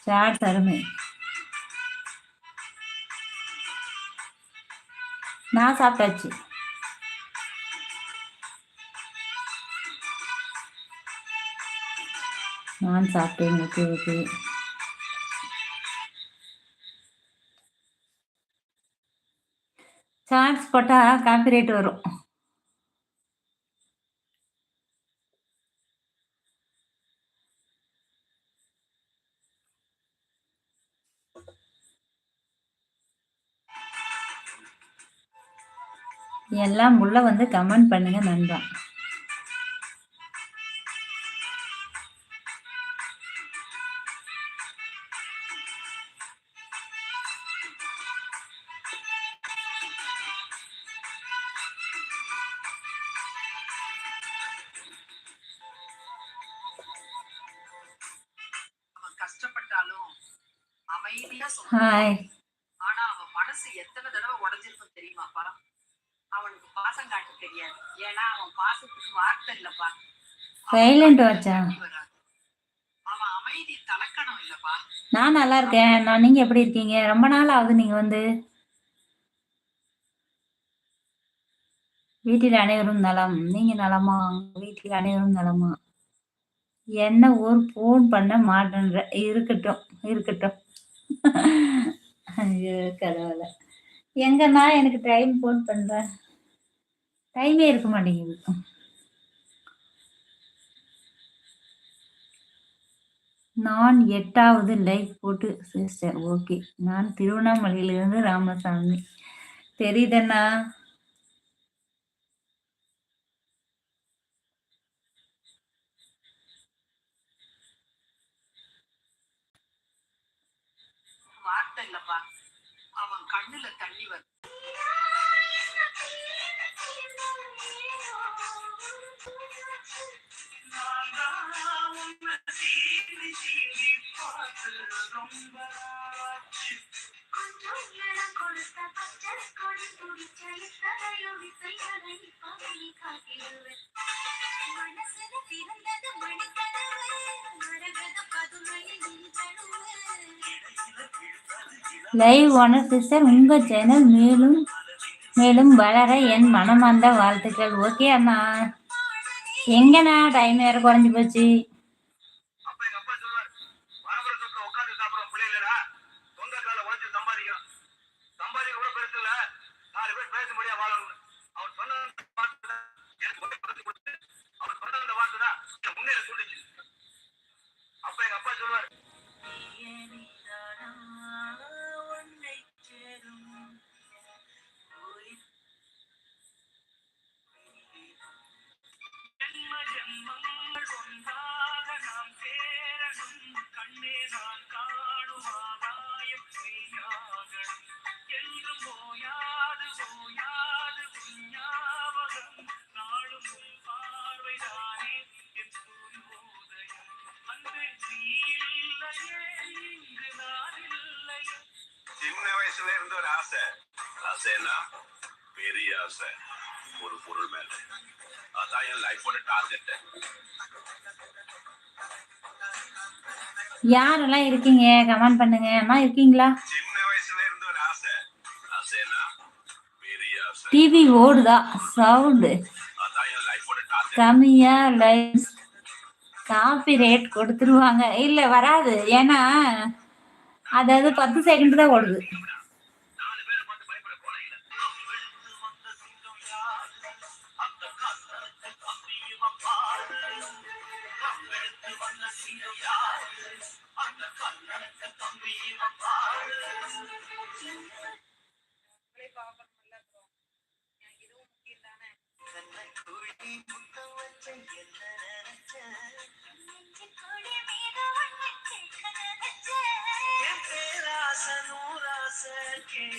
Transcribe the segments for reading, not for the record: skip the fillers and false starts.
Shorts அருமை. நான் சாப்பிட்டாச்சு. நான் சாப்பிட்டேன். Okay okay. ஷார்ட்ஸ் போட்டா காப்பிரைட் வரும். எல்லாம் உள்ள வந்து கமெண்ட் பண்ணுங்க நண்பா. கஷ்டப்பட்டாலும் அமைதியா ஹாய். ஆனா அவன் மனசு எத்தனை தடவை உடைஞ்சிருக்கும் தெரியுமாப்பா? அவனுக்கு பாசம் காட்ட தெரியாது. ஏன்னா அவன் பாசத்துக்கு வார்த்தை இல்லப்பா. சைலண்ட் வாச்சா. அவன் அமைதி தலக்கணம் இல்லப்பா. நான் நல்லா இருக்கேன். நீங்க எப்படி இருக்கீங்க? ரொம்ப நாள் ஆகுது நீங்க வந்து. வீட்டில் அனைவரும் நலம். நீங்க நலமா? வீட்டில் அனைவரும் நலமா? என்ன ஒரு போன் பண்ண மாட்டேன்ற. இருக்கட்டும் இருக்கட்டும். ஐயோ கடவுள. எங்கன்னா எனக்கு டைம் போன் பண்ற டைமே இருக்க மாட்டேங்குது. நான் 8வது லைக் போட்டு சிஸ்டர். ஓகே. நான் திருவண்ணாமலையிலிருந்து ராமசாமி. தெரியுதண்ணா? வார்த்தை இல்லப்பா. அவன் கண்ணுல தண்ணி வருது. லைவ் ஓனர் சிஸ்டர், உங்க சேனல் மேலும் மேலும் வளர என் மனமார்ந்த வாழ்த்துக்கள். ஓகே அண்ணா. எங்கண்ணா டைம் வேற குறைஞ்சு போச்சு. சின்ன வயசுல இருந்து ஒரு ஆசை. ஆசைன்னா பெரிய ஆசை. ஒரு பொருள் மேல. அதான் என் லைஃபோட டார்கெட். யாரெல்லாம் இருக்கீங்க கமெண்ட் பண்ணுங்க. அம்மா இருக்கீங்களா? சின்ன வயசுல இருந்து ஒரு ஆசை. ஆசைன்னா பெரிய ஆசை. டிவி ஓடுதா? சவுண்டு அதான் என் லைஃபோட டார்கெட். கம்மியா லைவ் காப்பி ரேட் கொடுத்துருவாங்க. இல்ல வராது. ஏன்னா அதாவது 10 செகண்ட் தான் ஓடுது.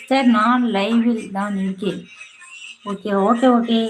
சார் நான் லைவில் தான் இருக்கேன். Okay okay okay.